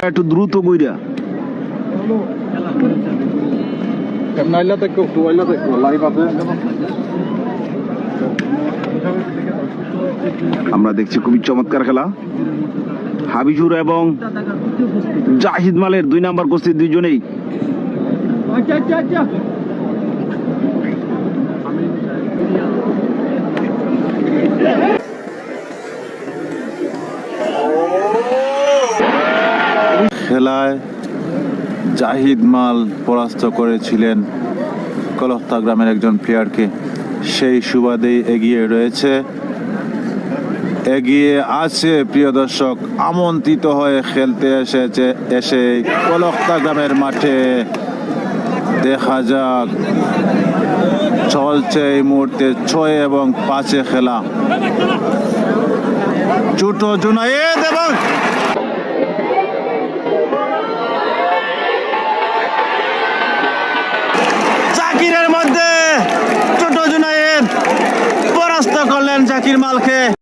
একটু দ্রুত বইরা। আমরা দেখছি খুবই চমৎকার খেলা। হাবিজুর এবং জাহিদ মালের 2 নাম্বার কুস্তি দুইজনেই। খেলায় জাহিদ মাল পরাস্ত করেছিলেন কলহতা গ্রামের একজন প্লেয়ারকে, সেই সুবাদেই এগিয়ে রয়েছে, এগিয়ে আছে। প্রিয় দর্শক, আমন্ত্রিত হয়ে খেলতে এসে কলহতা গ্রামের মাঠে দেখা যাক চলছে এই মুহূর্তে 6 এবং 5 খেলা। ছোট জুনায়েদ এবং